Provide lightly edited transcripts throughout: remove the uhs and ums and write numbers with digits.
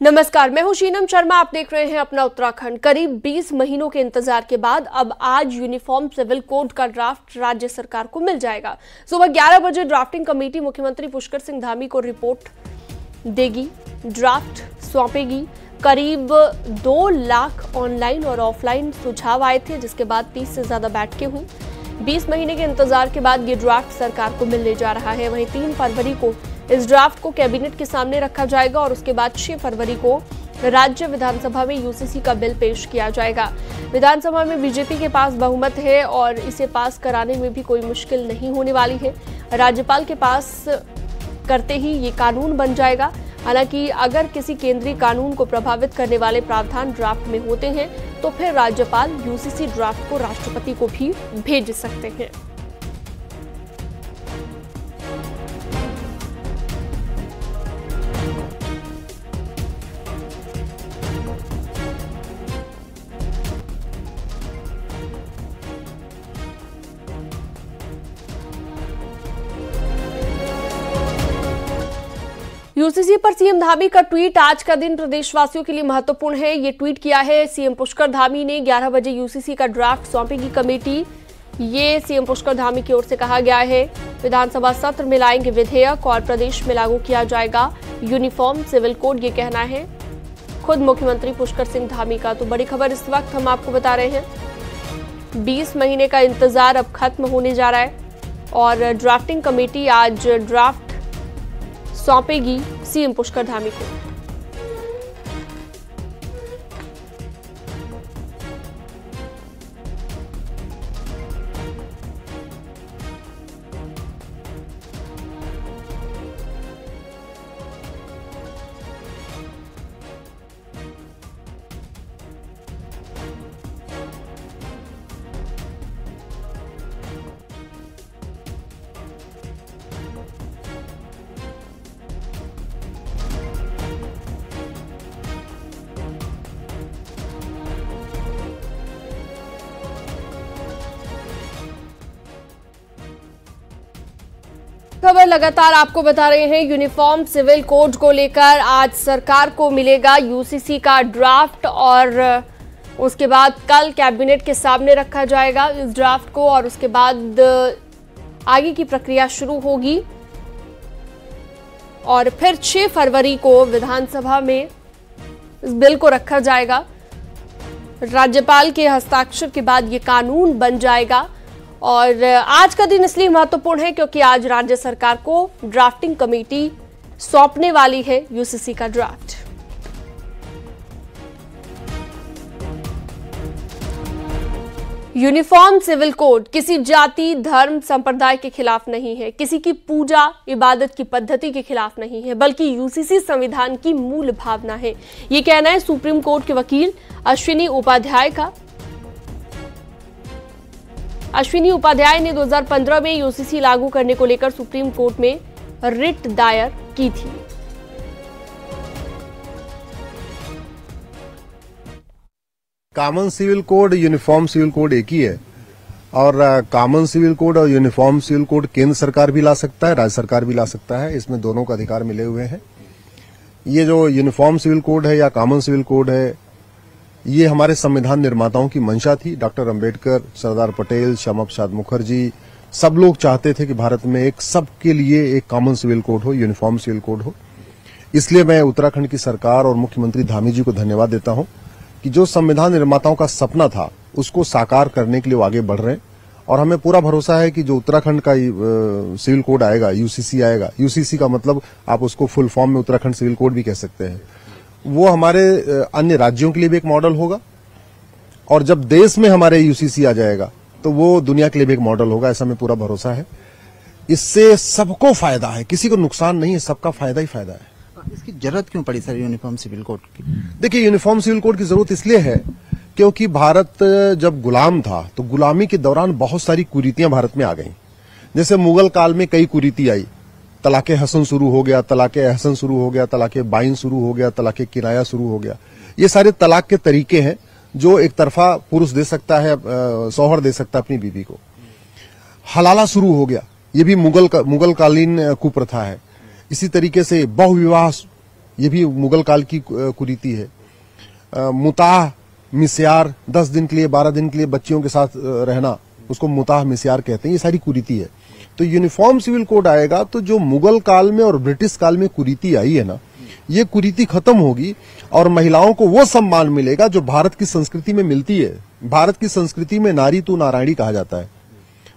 नमस्कार, मैं हूं शीनम शर्मा। आप देख रहे हैं अपना उत्तराखंड। करीब 20 महीनों के इंतजार के बाद अब आज यूनिफॉर्म सिविल कोड का ड्राफ्ट राज्य सरकार को मिल जाएगा। सुबह 11 बजे ड्राफ्टिंग कमेटी मुख्यमंत्री पुष्कर सिंह धामी को रिपोर्ट देगी, ड्राफ्ट सौंपेगी। करीब 2 लाख ऑनलाइन और ऑफलाइन सुझाव आए थे, जिसके बाद 30 से ज्यादा बैठकें हुई। 20 महीने के इंतजार के बाद ये ड्राफ्ट सरकार को मिलने जा रहा है। वहीं 3 फरवरी को इस ड्राफ्ट को कैबिनेट के सामने रखा जाएगा और उसके बाद 6 फरवरी को राज्य विधानसभा में यूसीसी का बिल पेश किया जाएगा। विधानसभा में बीजेपी के पास बहुमत है और इसे पास कराने में भी कोई मुश्किल नहीं होने वाली है। राज्यपाल के पास करते ही ये कानून बन जाएगा। हालांकि अगर किसी केंद्रीय कानून को प्रभावित करने वाले प्रावधान ड्राफ्ट में होते हैं तो फिर राज्यपाल यूसीसी ड्राफ्ट को राष्ट्रपति को भी भेज सकते हैं। यूसीसी पर सीएम धामी का ट्वीट। आज का दिन प्रदेशवासियों के लिए महत्वपूर्ण है। ये ट्वीट किया है सीएम पुष्कर धामी ने। 11 बजे यूसीसी का ड्राफ्ट सौंपेगी कमेटी, ये सीएम पुष्कर धामी की ओर से कहा गया है। विधानसभा सत्र में लाएंगे विधेयक और प्रदेश में लागू किया जाएगा यूनिफॉर्म सिविल कोड, ये कहना है खुद मुख्यमंत्री पुष्कर सिंह धामी का। तो बड़ी खबर इस वक्त हम आपको बता रहे हैं, 20 महीने का इंतजार अब खत्म होने जा रहा है और ड्राफ्टिंग कमेटी आज ड्राफ्ट सौंपेगी सीएम पुष्कर धामी को। खबर लगातार आपको बता रहे हैं, यूनिफॉर्म सिविल कोड को लेकर आज सरकार को मिलेगा यूसीसी का ड्राफ्ट और उसके बाद कल कैबिनेट के सामने रखा जाएगा इस ड्राफ्ट को और उसके बाद आगे की प्रक्रिया शुरू होगी और फिर 6 फरवरी को विधानसभा में इस बिल को रखा जाएगा। राज्यपाल के हस्ताक्षर के बाद ये कानून बन जाएगा। और आज का दिन इसलिए महत्वपूर्ण है क्योंकि आज राज्य सरकार को ड्राफ्टिंग कमेटी सौंपने वाली है यूसीसी का ड्राफ्ट। यूनिफॉर्म सिविल कोड किसी जाति, धर्म, संप्रदाय के खिलाफ नहीं है, किसी की पूजा इबादत की पद्धति के खिलाफ नहीं है, बल्कि यूसीसी संविधान की मूल भावना है। ये कहना है सुप्रीम कोर्ट के वकील अश्विनी उपाध्याय का। अश्विनी उपाध्याय ने 2015 में यूसीसी लागू करने को लेकर सुप्रीम कोर्ट में रिट दायर की थी। Common civil code, uniform civil code एक ही है और कॉमन सिविल कोड और यूनिफॉर्म सिविल कोड केंद्र सरकार भी ला सकता है, राज्य सरकार भी ला सकता है। इसमें दोनों का अधिकार मिले हुए हैं। ये जो यूनिफॉर्म सिविल कोड है या कॉमन सिविल कोड है, ये हमारे संविधान निर्माताओं की मंशा थी। डॉक्टर अंबेडकर, सरदार पटेल, श्यामा प्रसाद मुखर्जी, सब लोग चाहते थे कि भारत में एक सबके लिए एक कॉमन सिविल कोड हो, यूनिफॉर्म सिविल कोड हो। इसलिए मैं उत्तराखंड की सरकार और मुख्यमंत्री धामी जी को धन्यवाद देता हूं कि जो संविधान निर्माताओं का सपना था उसको साकार करने के लिए वो आगे बढ़ रहे हैं और हमें पूरा भरोसा है कि जो उत्तराखंड का सिविल कोड आएगा, यूसीसी आएगा, यूसीसी का मतलब आप उसको फुल फॉर्म में उत्तराखंड सिविल कोड भी कह सकते हैं, वो हमारे अन्य राज्यों के लिए भी एक मॉडल होगा और जब देश में हमारे यूसीसी आ जाएगा तो वो दुनिया के लिए भी एक मॉडल होगा। ऐसा हमें पूरा भरोसा है। इससे सबको फायदा है, किसी को नुकसान नहीं है, सबका फायदा ही फायदा है। इसकी जरूरत क्यों पड़ी सर यूनिफॉर्म सिविल कोड की? देखिए, यूनिफॉर्म सिविल कोड की जरूरत इसलिए है क्योंकि भारत जब गुलाम था तो गुलामी के दौरान बहुत सारी कुरीतियां भारत में आ गई। जैसे मुगल काल में कई कुरीति आई, तलाके हसन शुरू हो गया, तलाके अहसन शुरू हो गया, तलाके बाइन शुरू हो गया, तलाके किराया शुरू हो गया। ये सारे तलाक के तरीके हैं जो एक तरफा पुरुष दे सकता है, शौहर दे सकता है अपनी बीवी को। हलाला शुरू हो गया, ये भी मुगल कालीन कुप्रथा है। इसी तरीके से बहुविवाह ये भी मुगल काल की कुरीति है। मुताह मिस्यार 10 दिन के लिए 12 दिन के लिए बच्चियों के साथ रहना, उसको मुताह मिस्यार कहते हैं, ये सारी कुरीति है। तो यूनिफॉर्म सिविल कोड आएगा तो जो मुगल काल में और ब्रिटिश काल में कुरीति आई है ना, ये कुरीति खत्म होगी और महिलाओं को वो सम्मान मिलेगा जो भारत की संस्कृति में मिलती है। भारत की संस्कृति में नारी तू नारायणी कहा जाता है।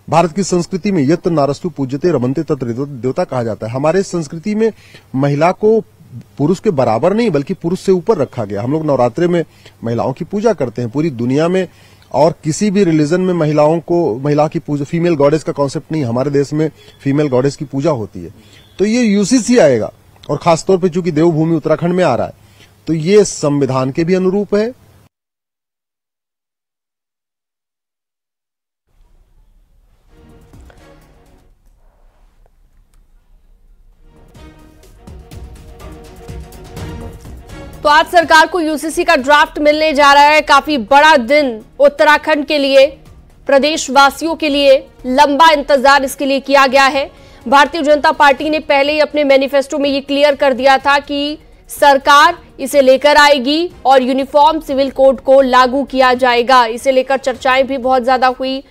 भारत की संस्कृति में यत्र नारस्तु पूज्यते रमन्ते तत्र देवता कहा जाता है। हमारे संस्कृति में महिला को पुरुष के बराबर नहीं बल्कि पुरुष से ऊपर रखा गया। हम लोग नवरात्रे में महिलाओं की पूजा करते हैं। पूरी दुनिया में और किसी भी रिलीजन में महिला की पूजा, फीमेल गॉडेस का कॉन्सेप्ट नहीं, हमारे देश में फीमेल गॉडेस की पूजा होती है। तो ये यूसीसी आएगा और खासतौर पे चूंकि देवभूमि उत्तराखंड में आ रहा है तो ये संविधान के भी अनुरूप है। तो आज सरकार को यूसीसी का ड्राफ्ट मिलने जा रहा है। काफी बड़ा दिन उत्तराखंड के लिए, प्रदेशवासियों के लिए, लंबा इंतजार इसके लिए किया गया है। भारतीय जनता पार्टी ने पहले ही अपने मैनिफेस्टो में ये क्लियर कर दिया था कि सरकार इसे लेकर आएगी और यूनिफॉर्म सिविल कोड को लागू किया जाएगा। इसे लेकर चर्चाएं भी बहुत ज्यादा हुई,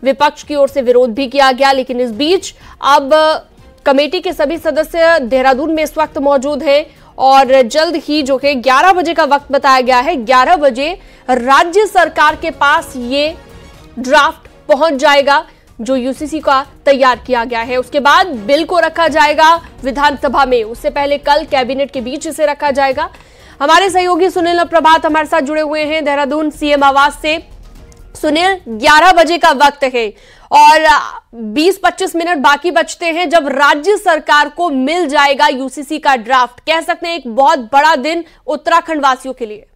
विपक्ष की ओर से विरोध भी किया गया। लेकिन इस बीच अब कमेटी के सभी सदस्य देहरादून में इस वक्त मौजूद हैं और जल्द ही जो है 11 बजे का वक्त बताया गया है, 11 बजे राज्य सरकार के पास ये ड्राफ्ट पहुंच जाएगा जो यूसीसी का तैयार किया गया है। उसके बाद बिल को रखा जाएगा विधानसभा में। उससे पहले कल कैबिनेट के बीच इसे रखा जाएगा। हमारे सहयोगी सुनील प्रभात हमारे साथ जुड़े हुए हैं देहरादून सीएम आवास से। सुनील, 11 बजे का वक्त है और 20-25 मिनट बाकी बचते हैं जब राज्य सरकार को मिल जाएगा यूसीसी का ड्राफ्ट। कह सकते हैं एक बहुत बड़ा दिन उत्तराखंड वासियों के लिए।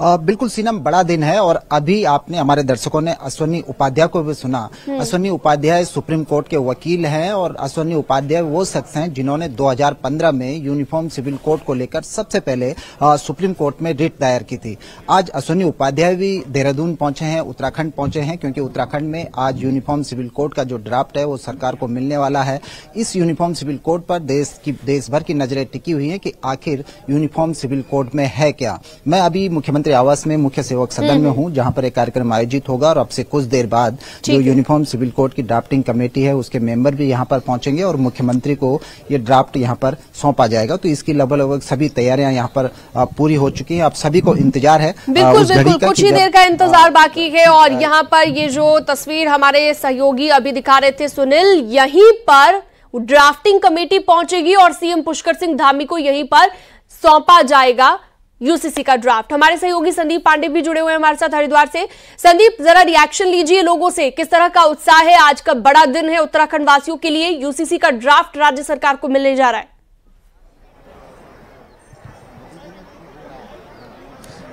बिल्कुल सीनम, बड़ा दिन है। और अभी आपने, हमारे दर्शकों ने अश्वनी उपाध्याय को भी सुना। अश्वनी उपाध्याय सुप्रीम कोर्ट के वकील हैं और अश्वनी उपाध्याय वो शख्स हैं जिन्होंने 2015 में यूनिफॉर्म सिविल कोड को लेकर सबसे पहले सुप्रीम कोर्ट में रिट दायर की थी। आज अश्वनी उपाध्याय भी देहरादून पहुंचे हैं, उत्तराखंड पहुंचे हैं, क्योंकि उत्तराखंड में आज यूनिफॉर्म सिविल कोड का जो ड्राफ्ट है वो सरकार को मिलने वाला है। इस यूनिफॉर्म सिविल कोड पर देश भर की नजरें टिकी हुई है कि आखिर यूनिफॉर्म सिविल कोड में है क्या। मैं अभी मुख्यमंत्री आवास में मुख्य सेवक सदन में हूं, जहां पर एक कार्यक्रम आयोजित होगा और अब से कुछ देर बाद जो यूनिफॉर्म सिविल कोड की ड्राफ्टिंग कमेटी है उसके मेंबर भी यहां पर पहुंचेंगे और मुख्यमंत्री को ये ड्राफ्ट यहां पर सौंपा जाएगा। तो इसकी लगभग सभी तैयारियां यहां पर पूरी हो चुकी हैं। आप सभी को इंतजार है, बिल्कुल कुछ ही देर का इंतजार बाकी है। और यहाँ पर ये जो तस्वीर हमारे सहयोगी अभी दिखा रहे थे सुनील, यहीं पर ड्राफ्टिंग कमेटी पहुंचेगी और सीएम पुष्कर सिंह धामी को यहीं पर सौंपा जाएगा यूसीसी का ड्राफ्ट। हमारे सहयोगी संदीप पांडे भी जुड़े हुए हैं हमारे साथ हरिद्वार से। संदीप, जरा रिएक्शन लीजिए लोगों से, किस तरह का उत्साह है? आज का बड़ा दिन है उत्तराखंड वासियों के लिए, यूसीसी का ड्राफ्ट राज्य सरकार को मिलने जा रहा है।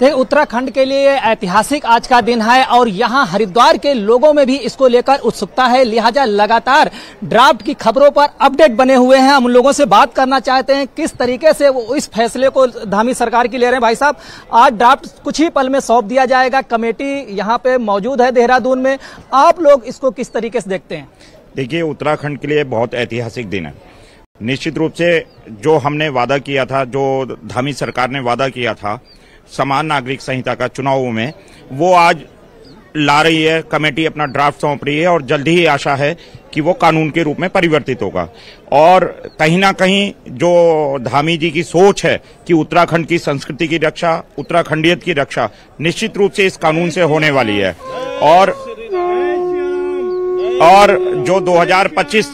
देखिए, उत्तराखंड के लिए ऐतिहासिक आज का दिन है और यहाँ हरिद्वार के लोगों में भी इसको लेकर उत्सुकता है। लिहाजा लगातार ड्राफ्ट की खबरों पर अपडेट बने हुए हैं। हम उन लोगों से बात करना चाहते हैं किस तरीके से वो इस फैसले को धामी सरकार की ले रहे हैं। भाई साहब, आज ड्राफ्ट कुछ ही पल में सौंप दिया जाएगा, कमेटी यहाँ पे मौजूद है देहरादून में। आप लोग इसको किस तरीके से देखते हैं? देखिए, उत्तराखंड के लिए बहुत ऐतिहासिक दिन है। निश्चित रूप से जो हमने वादा किया था, जो धामी सरकार ने वादा किया था समान नागरिक संहिता का चुनावों में, वो आज ला रही है। कमेटी अपना ड्राफ्ट सौंप रही है और जल्दी ही आशा है कि वो कानून के रूप में परिवर्तित होगा। और कहीं ना कहीं जो धामी जी की सोच है कि उत्तराखंड की संस्कृति की रक्षा, उत्तराखंडियत की रक्षा निश्चित रूप से इस कानून से होने वाली है। और जो 2025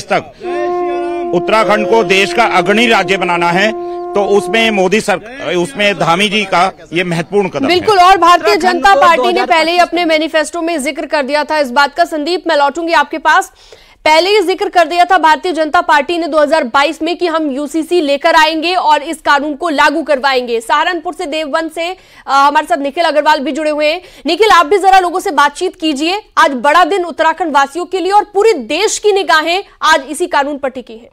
तक उत्तराखंड को देश का अग्रणी राज्य बनाना है, तो उसमें धामी जी का ये महत्वपूर्ण कदम बिल्कुल है। और भारतीय जनता पार्टी ने पहले ही अपने मैनिफेस्टो में जिक्र कर दिया था इस बात का। संदीप, मैं लौटूंगी आपके पास। पहले ही जिक्र कर दिया था भारतीय जनता पार्टी ने 2022 में कि हम यूसीसी लेकर आएंगे और इस कानून को लागू करवाएंगे। सहारनपुर से, देवबंद से हमारे साथ निखिल अग्रवाल भी जुड़े हुए हैं। निखिल, आप भी जरा लोगों से बातचीत कीजिए। आज बड़ा दिन उत्तराखंड वासियों के लिए और पूरे देश की निगाहें आज इसी कानून पर टिकी है।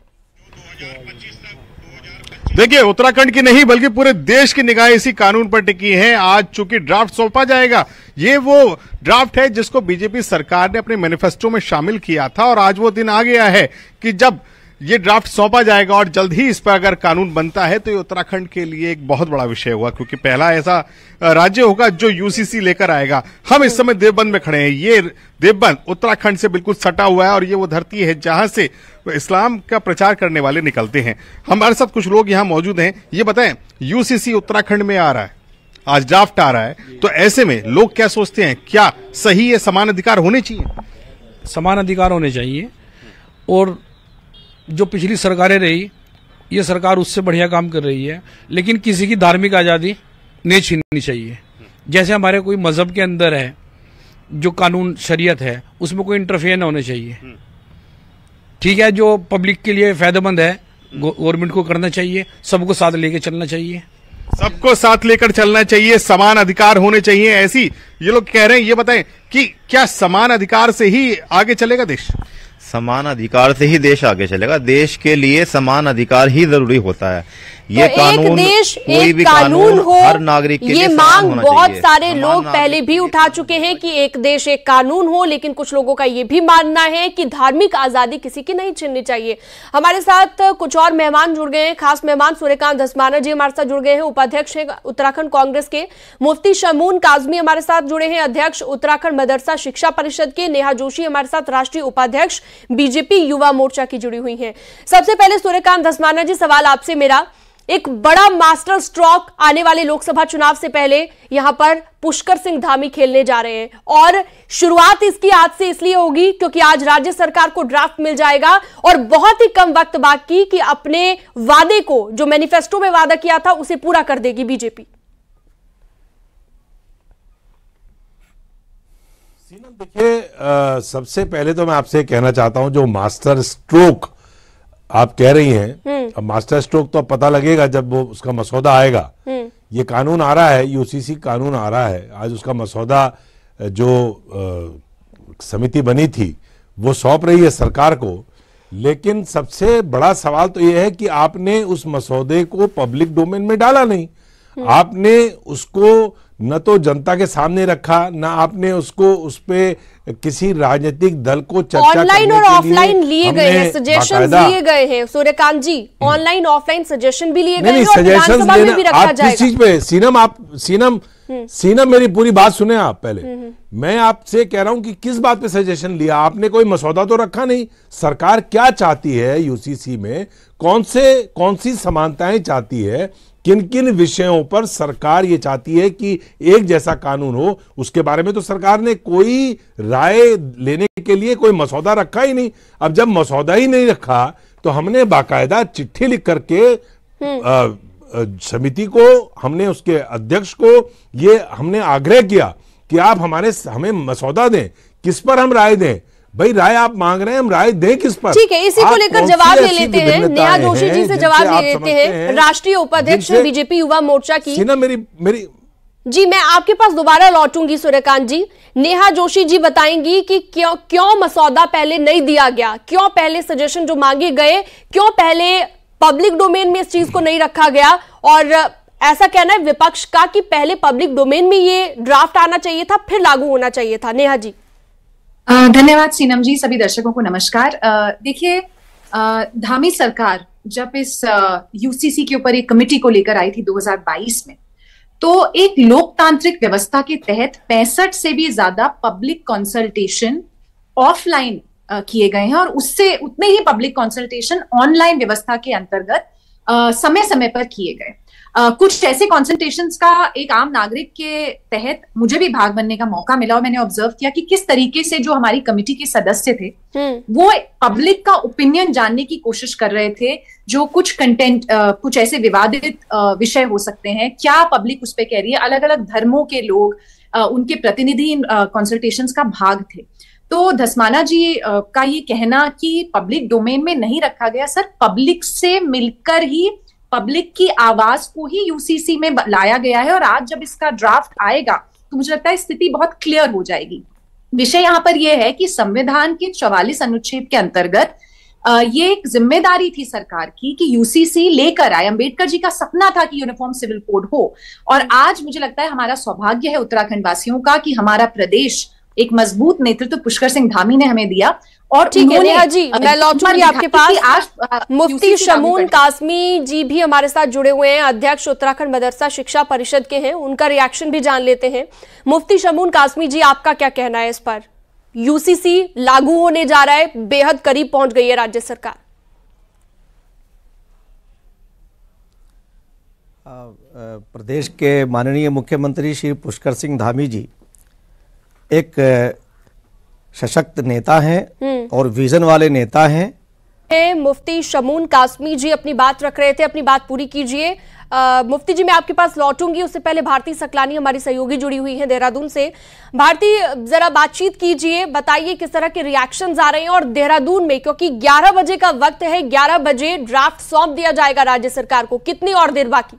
देखिए, उत्तराखंड की नहीं बल्कि पूरे देश की निगाहें इसी कानून पर टिकी हैं। आज चूंकि ड्राफ्ट सौंपा जाएगा, ये वो ड्राफ्ट है जिसको बीजेपी सरकार ने अपने मैनिफेस्टो में शामिल किया था और आज वो दिन आ गया है कि जब ये ड्राफ्ट सौंपा जाएगा और जल्द ही इस पर अगर कानून बनता है तो ये उत्तराखंड के लिए एक बहुत बड़ा विषय होगा, क्योंकि पहला ऐसा राज्य होगा जो यूसीसी लेकर आएगा। हम इस समय देवबंद में खड़े हैं। ये देवबंद उत्तराखंड से बिल्कुल सटा हुआ है और ये वो धरती है जहां से इस्लाम का प्रचार करने वाले निकलते हैं। हमारे साथ कुछ लोग यहाँ मौजूद हैं। ये बताएं, यूसीसी उत्तराखंड में आ रहा है, आज ड्राफ्ट आ रहा है, तो ऐसे में लोग क्या सोचते हैं, क्या सही है, समान अधिकार होने चाहिए? समान अधिकार होने चाहिए, और जो पिछली सरकारें रही, ये सरकार उससे बढ़िया काम कर रही है, लेकिन किसी की धार्मिक आजादी नहीं छीननी चाहिए। जैसे हमारे कोई मजहब के अंदर है, जो कानून शरीयत है, उसमें कोई इंटरफेयर ना होने चाहिए। ठीक है, जो पब्लिक के लिए फायदेमंद है गवर्नमेंट को करना चाहिए, सबको साथ लेके चलना चाहिए। सबको साथ लेकर चलना चाहिए, समान अधिकार होने चाहिए, ऐसी ये लोग कह रहे हैं। ये बताएं कि क्या समान अधिकार से ही आगे चलेगा देश? समान अधिकार से ही देश आगे चलेगा। देश के लिए समान अधिकार ही जरूरी होता है। ये तो कानून, एक देश कोई एक भी कानून हो, हर नागरिक के लिए ये समान मांग होना बहुत चाहिए। सारे लोग पहले भी उठा चुके हैं कि एक देश एक कानून हो, लेकिन कुछ लोगों का ये भी मानना है कि धार्मिक आजादी किसी की नहीं छीननी चाहिए। हमारे साथ कुछ और मेहमान जुड़ गए हैं, खास मेहमान सूर्यकांत धस्माना जी हमारे साथ जुड़ गए हैं, उपाध्यक्ष हैं उत्तराखंड कांग्रेस के। मुफ्ती शमून काजमी हमारे साथ जुड़े हैं, अध्यक्ष उत्तराखंड मदरसा शिक्षा परिषद के। नेहा जोशी हमारे साथ राष्ट्रीय उपाध्यक्ष बीजेपी युवा मोर्चा की जुड़ी हुई हैं। सबसे पहले सूर्यकांत धस्माना जी, सवाल आपसे मेरा, एक बड़ा मास्टर स्ट्रोक आने वाले लोकसभा चुनाव से पहले यहां पर पुष्कर सिंह धामी खेलने जा रहे हैं, और शुरुआत इसकी आज से इसलिए होगी क्योंकि आज राज्य सरकार को ड्राफ्ट मिल जाएगा और बहुत ही कम वक्त बाकी कि अपने वादे को, जो मैनिफेस्टो में वादा किया था, उसे पूरा कर देगी बीजेपी। देखिए, सबसे पहले तो मैं आपसे कहना चाहता हूं, जो मास्टर स्ट्रोक आप कह रही हैं, अब मास्टर स्ट्रोक तो पता लगेगा जब वो उसका मसौदा आएगा। ये कानून आ रहा है, यूसीसी कानून आ रहा है, आज उसका मसौदा जो समिति बनी थी वो सौंप रही है सरकार को। लेकिन सबसे बड़ा सवाल तो ये है कि आपने उस मसौदे को पब्लिक डोमेन में डाला नहीं। आपने उसको न तो जनता के सामने रखा, ना आपने उसको उस पे किसी राजनीतिक दल को चर्चा ऑनलाइन और ऑफलाइन लिए गए हैं, सजेशंस लिए गए हैं सूर्यकांत जी, ऑनलाइन ऑफलाइन सजेशन भी लिए गए हैं और विधानसभा में भी रखा जाएगा। किस चीज पे? सीनम मेरी पूरी बात सुने आप पहले। मैं आपसे कह रहा हूं कि किस बात पे सजेशन लिया आपने? कोई मसौदा तो रखा नहीं। सरकार क्या चाहती है यूसीसी में, कौन सी समानताएं चाहती है, किन किन विषयों पर सरकार ये चाहती है कि एक जैसा कानून हो, उसके बारे में तो सरकार ने कोई राय लेने के लिए कोई मसौदा रखा ही नहीं। अब जब मसौदा ही नहीं रखा तो हमने बाकायदा चिट्ठी लिख करके समिति को, हमने उसके अध्यक्ष को ये हमने आग्रह किया कि आप हमें मसौदा दें, किस पर हम राय दें। भाई राय आप मांग रहे हैं, हम राय दें किस पर? ठीक है, इसी को लेकर जवाब ले लेते हैं, नेहा जोशी जी से जवाब ले लेते हैं, राष्ट्रीय उपाध्यक्ष बीजेपी युवा मोर्चा की। मेरी जी, मैं आपके पास दोबारा लौटूंगी सूर्यकांत जी। नेहा जोशी जी बताएंगी कि क्यों मसौदा पहले नहीं दिया गया, क्यों पहले सजेशन जो मांगे गए, क्यों पहले पब्लिक डोमेन में इस चीज को नहीं रखा गया, और ऐसा कहना है विपक्ष का कि पहले पब्लिक डोमेन में ये ड्राफ्ट आना चाहिए था, फिर लागू होना चाहिए था। नेहा जी। धन्यवाद सीनम जी, सभी दर्शकों को नमस्कार। देखिए, धामी सरकार जब इस यूसीसी के ऊपर एक कमेटी को लेकर आई थी 2022 में, तो एक लोकतांत्रिक व्यवस्था के तहत 65 से भी ज्यादा पब्लिक कंसल्टेशन ऑफलाइन किए गए हैं, और उससे उतने ही पब्लिक कंसल्टेशन ऑनलाइन व्यवस्था के अंतर्गत समय समय पर किए गए। कुछ ऐसे कंसल्टेशंस का एक आम नागरिक के तहत मुझे भी भाग बनने का मौका मिला, और मैंने ऑब्जर्व किया कि किस तरीके से जो हमारी कमेटी के सदस्य थे वो पब्लिक का ओपिनियन जानने की कोशिश कर रहे थे। जो कुछ कंटेंट, कुछ ऐसे विवादित विषय हो सकते हैं, क्या पब्लिक उस पर कह रही है, अलग अलग धर्मों के लोग, उनके प्रतिनिधि इन कंसल्टेशंस का भाग थे। तो धस्माना जी का ये कहना कि पब्लिक डोमेन में नहीं रखा गया, सर पब्लिक से मिलकर ही, पब्लिक की आवाज को ही यूसीसी में लाया गया है, और आज जब इसका ड्राफ्ट आएगा तो मुझे लगता है स्थिति बहुत क्लियर हो जाएगी। विषय यहाँ पर यह है कि संविधान के 44 अनुच्छेद के अंतर्गत ये एक जिम्मेदारी थी सरकार की कि यूसीसी लेकर आए। अंबेडकर जी का सपना था कि यूनिफॉर्म सिविल कोड हो, और आज मुझे लगता है हमारा सौभाग्य है उत्तराखंड वासियों का कि हमारा प्रदेश एक मजबूत नेतृत्व पुष्कर सिंह धामी ने हमें दिया, और ठीक है नेहा जी, उन्होंने मैं लौटूंगी आपके पास। मुफ्ती शमून कासमी जी भी हमारे साथ जुड़े हुए हैं, अध्यक्ष उत्तराखंड मदरसा शिक्षा परिषद के हैं, उनका रिएक्शन भी जान लेते हैं। मुफ्ती शमून कासमी जी, आपका क्या कहना है इस पर? यूसीसी लागू होने जा रहा है, बेहद करीब पहुंच गई है राज्य सरकार। प्रदेश के माननीय मुख्यमंत्री श्री पुष्कर सिंह धामी जी एक सशक्त नेता हैं और विजन वाले नेता हैं। मुफ्ती शमून कासमी जी अपनी बात रख रहे थे, अपनी बात पूरी कीजिए। मुफ्ती जी, मैं आपके पास लौटूंगी, उससे पहले भारती सकलानी हमारी सहयोगी जुड़ी हुई है देहरादून से। भारती, जरा बातचीत कीजिए, बताइए किस तरह के रिएक्शंस आ रहे हैं। और देहरादून में, क्योंकि 11 बजे का वक्त है, 11 बजे ड्राफ्ट सौंप दिया जाएगा राज्य सरकार को, कितनी और देर बाकी?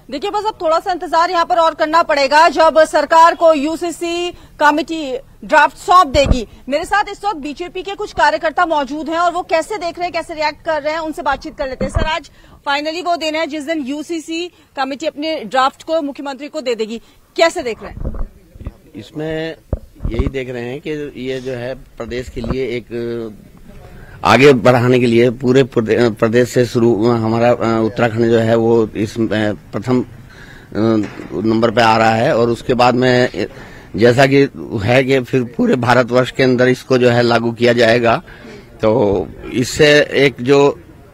देखिए, बस अब थोड़ा सा इंतजार यहाँ पर और करना पड़ेगा जब सरकार को यूसीसी कमेटी ड्राफ्ट सौंप देगी। मेरे साथ इस वक्त बीजेपी के कुछ कार्यकर्ता मौजूद हैं और वो कैसे देख रहे हैं, कैसे रिएक्ट कर रहे हैं, उनसे बातचीत कर लेते हैं। सर, आज फाइनली वो दिन है जिस दिन यूसीसी कमेटी अपने ड्राफ्ट को मुख्यमंत्री को दे देगी, कैसे देख रहे हैं? इसमें यही देख रहे हैं कि ये जो है प्रदेश के लिए एक आगे बढ़ाने के लिए पूरे प्रदेश से शुरू हमारा उत्तराखंड जो है वो इस प्रथम नंबर पे आ रहा है और उसके बाद में जैसा कि है कि फिर पूरे भारतवर्ष के अंदर इसको जो है लागू किया जाएगा। तो इससे एक जो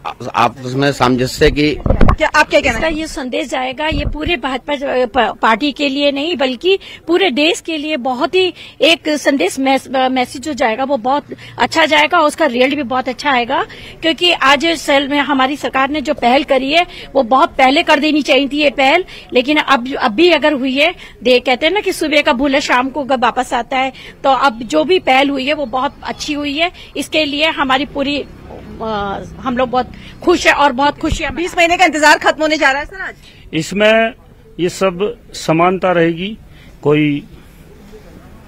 आपस में सामंजस्य की क्या आप क्या कहना है? ये संदेश जाएगा, ये पूरे भाजपा पार्टी के लिए नहीं बल्कि पूरे देश के लिए बहुत ही एक संदेश मैसेज जो जाएगा वो बहुत अच्छा जाएगा और उसका रिजल्ट भी बहुत अच्छा आएगा। क्योंकि आज सेल में हमारी सरकार ने जो पहल करी है वो बहुत पहले कर देनी चाहिए थी ये पहल, लेकिन अब भी अगर हुई है, कहते हैं ना कि सुबह का भूला शाम को वापस आता है, तो अब जो भी पहल हुई है वो बहुत अच्छी हुई है। इसके लिए हमारी पूरी हम लोग बहुत खुश है और बहुत खुशियां। 20 महीने का इंतजार खत्म होने जा रहा है सर आज। इसमें ये सब समानता रहेगी, कोई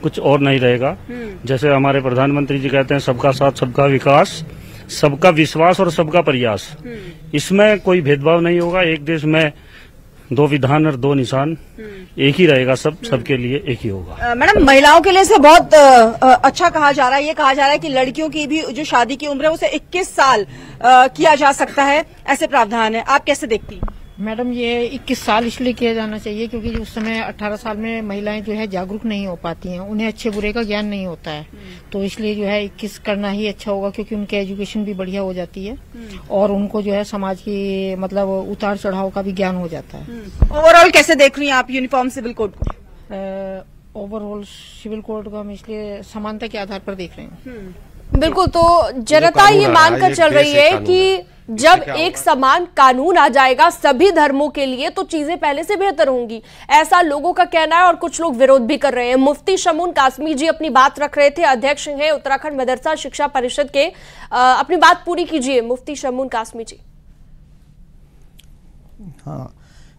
कुछ और नहीं रहेगा। जैसे हमारे प्रधानमंत्री जी कहते हैं, सबका साथ सबका विकास, सबका विश्वास और सबका प्रयास। इसमें कोई भेदभाव नहीं होगा। एक देश में 2 विधान और 2 निशान, एक ही रहेगा, सबके लिए एक ही होगा। मैडम, महिलाओं के लिए से बहुत अच्छा कहा जा रहा है, ये कहा जा रहा है कि लड़कियों की भी जो शादी की उम्र है उसे 21 साल किया जा सकता है, ऐसे प्रावधान है। आप कैसे देखती हैं? मैडम, ये 21 साल इसलिए किया जाना चाहिए क्योंकि उस समय 18 साल में महिलाएं जो है जागरूक नहीं हो पाती हैं, उन्हें अच्छे बुरे का ज्ञान नहीं होता है, तो इसलिए जो है 21 करना ही अच्छा होगा क्योंकि उनकी एजुकेशन भी बढ़िया हो जाती है और उनको जो है समाज की मतलब उतार चढ़ाव का भी ज्ञान हो जाता है। ओवरऑल कैसे देख रही हैं आप यूनिफॉर्म सिविल कोड को? ओवरऑल सिविल कोड को हम इसलिए समानता के आधार पर देख रहे हैं। बिल्कुल, तो जनता ये मानकर चल रही है कि जब एक समान कानून आ जाएगा सभी धर्मों के लिए तो चीजें पहले से बेहतर होंगी, ऐसा लोगों का कहना है और कुछ लोग विरोध भी कर रहे हैं। मुफ्ती शमून कासमी जी अपनी बात रख रहे थे, अध्यक्ष हैं उत्तराखंड मदरसा शिक्षा परिषद के। अपनी बात पूरी कीजिए मुफ्ती शमून कासमी जी।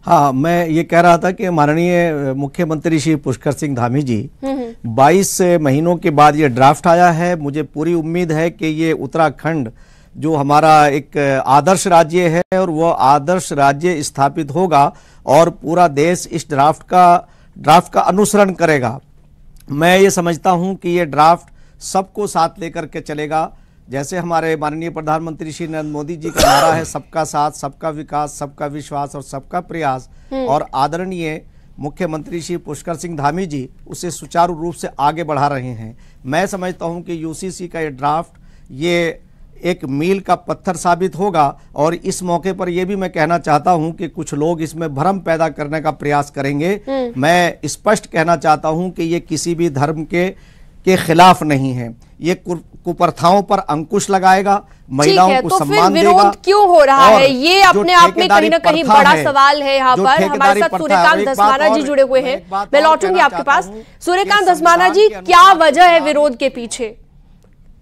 हाँ, मैं ये कह रहा था कि माननीय मुख्यमंत्री श्री पुष्कर सिंह धामी जी 22 महीनों के बाद ये ड्राफ्ट आया है। मुझे पूरी उम्मीद है कि ये उत्तराखंड जो हमारा एक आदर्श राज्य है और वो आदर्श राज्य स्थापित होगा और पूरा देश इस ड्राफ्ट का अनुसरण करेगा। मैं ये समझता हूं कि ये ड्राफ्ट सबको साथ लेकर के चलेगा। जैसे हमारे माननीय प्रधानमंत्री श्री नरेंद्र मोदी जी का नारा है, सबका साथ सबका विकास, सबका विश्वास और सबका प्रयास, और आदरणीय मुख्यमंत्री श्री पुष्कर सिंह धामी जी उसे सुचारू रूप से आगे बढ़ा रहे हैं। मैं समझता हूं कि यूसीसी का ये ड्राफ्ट ये एक मील का पत्थर साबित होगा और इस मौके पर यह भी मैं कहना चाहता हूं कि कुछ लोग इसमें भ्रम पैदा करने का प्रयास करेंगे। मैं स्पष्ट कहना चाहता हूं कि ये किसी भी धर्म के खिलाफ नहीं है, ये कुप्रथाओं पर अंकुश लगाएगा, महिलाओं को सम्मान देगा। विरोध क्यों हो रहा है ये अपने आप में कहीं ना कहीं बड़ा सवाल है। यहाँ पर हमारे साथ सूर्यकांत धस्माना जी जुड़े हुए हैं, मैं लौटूंगी आपके पास। सूर्यकांत धस्माना जी, क्या वजह है विरोध के पीछे?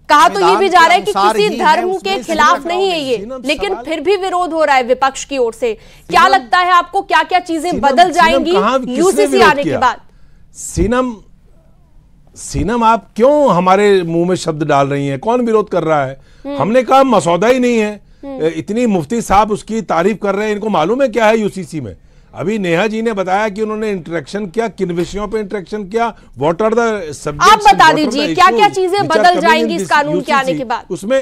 कहा तो ये भी जा रहा है कि किसी धर्म के खिलाफ नहीं है ये, लेकिन फिर भी विरोध हो रहा है विपक्ष की ओर से। क्या लगता है आपको, क्या क्या चीजें बदल जाएंगी यूसीसी आने के बाद? सीनम, आप क्यों हमारे मुंह में शब्द डाल रही हैं? कौन विरोध कर रहा है? हमने कहा मसौदा ही नहीं है। इतनी मुफ्ती साहब उसकी तारीफ कर रहे हैं, इनको मालूम है क्या है यूसीसी में? अभी नेहा जी ने बताया कि उन्होंने इंटरेक्शन किया, किन विषयों पे इंटरेक्शन किया, व्हाट आर द सब्जेक्ट्स, आप बता दीजिए क्या क्या चीजें बदल जाएंगी इस कानून के आने के बाद उसमें।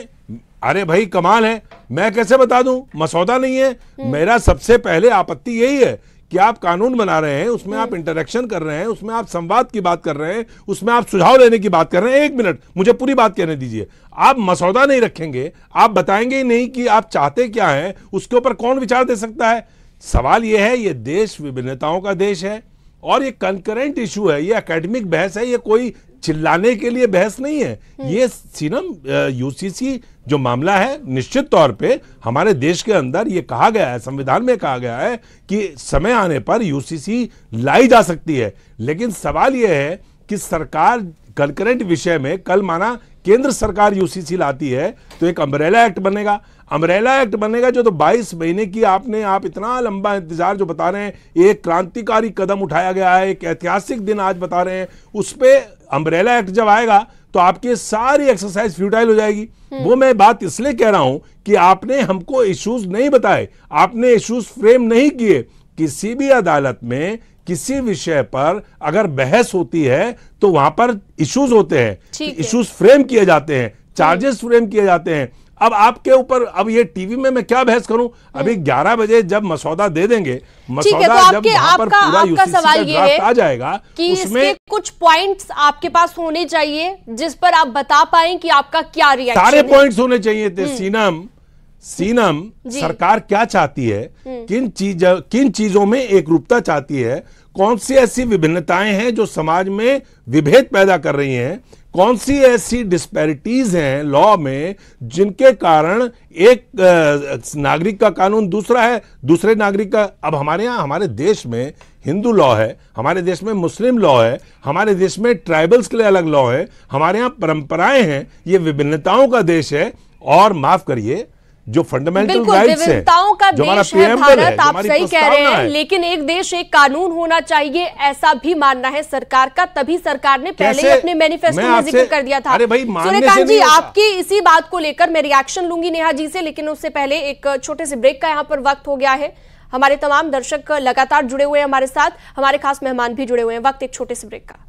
अरे भाई कमाल है, मैं कैसे बता दूं, मसौदा नहीं है। मेरा सबसे पहले आपत्ति यही है कि आप कानून बना रहे हैं, उसमें आप इंटरेक्शन कर रहे हैं, उसमें आप संवाद की बात कर रहे हैं, उसमें आप सुझाव लेने की बात कर रहे हैं। एक मिनट, मुझे पूरी बात कहने दीजिए। आप मसौदा नहीं रखेंगे, आप बताएंगे ही नहीं कि आप चाहते क्या हैं, उसके ऊपर कौन विचार दे सकता है? सवाल यह है, ये देश विभिन्नताओं का देश है और ये कंकरेंट इशू है, ये एकेडमिक बहस है, ये कोई चिल्लाने के लिए बहस नहीं है। ये सीनम यूसीसी जो मामला है, निश्चित तौर पे हमारे देश के अंदर ये कहा गया है, संविधान में कहा गया है कि समय आने पर यूसीसी लाई जा सकती है। लेकिन सवाल यह है कि सरकार कंकरेंट विषय में, कल माना केंद्र सरकार यूसीसी लाती है तो एक अम्ब्रेला एक्ट बनेगा। अम्ब्रेला एक्ट बनेगा जो तो 22 महीने की आप इतना लंबा इंतजार जो बता रहे हैं, एक क्रांतिकारी कदम उठाया गया है, एक ऐतिहासिक दिन आज बता रहे हैं, उस पे अम्ब्रेला एक्ट जब आएगा तो आपकी सारी एक्सरसाइज फ्यूटाइल हो जाएगी। वो मैं बात इसलिए कह रहा हूं कि आपने हमको इश्यूज नहीं बताए, आपने इश्यूज फ्रेम नहीं किए। किसी भी अदालत में किसी विषय पर अगर बहस होती है तो वहां पर इश्यूज होते हैं, इश्यूज फ्रेम किए जाते हैं, चार्जेस फ्रेम किए जाते हैं। अब आपके ऊपर, अब ये टीवी में मैं क्या बहस करूं? अभी 11 बजे जब मसौदा दे देंगे, मसौदा जब वहां पर पूरा यूसीसी का ड्राफ्ट आ जाएगा कि उसमें इसके कुछ पॉइंट्स आपके पास होने चाहिए जिस पर आप बता पाएं कि आपका क्या रिएक्शन है। सारे पॉइंट्स होने चाहिए थे। सीनम सरकार क्या चाहती है, किन चीजों में एकरूपता चाहती है, कौन सी ऐसी विभिन्नताएं हैं जो समाज में विभेद पैदा कर रही हैं, कौन सी ऐसी डिस्पैरिटीज हैं लॉ में जिनके कारण एक नागरिक का कानून दूसरा है, दूसरे नागरिक का। अब हमारे यहाँ, हमारे देश में हिंदू लॉ है, हमारे देश में मुस्लिम लॉ है, हमारे देश में ट्राइबल्स के लिए अलग लॉ है, हमारे यहाँ परंपराएं हैं, ये विभिन्नताओं का देश है। और माफ करिए, जो फंडामेंटल राइट्स है, विभिन्नताओं का जो हमारा देश है प्रीएम्बल है, भारत, आप सही कह रहे हैं, लेकिन एक देश एक कानून होना चाहिए ऐसा भी मानना है सरकार का। तभी सरकार ने पहले ही अपने मैनिफेस्टो में जिक्र कर दिया था। अरे भाई, सूर्यकांत जी, आपकी इसी बात को लेकर मैं रिएक्शन लूंगी नेहा जी से, लेकिन उससे पहले एक छोटे से ब्रेक का यहाँ पर वक्त हो गया है। हमारे तमाम दर्शक लगातार जुड़े हुए हैं हमारे साथ, हमारे खास मेहमान भी जुड़े हुए हैं। वक्त एक छोटे से ब्रेक का।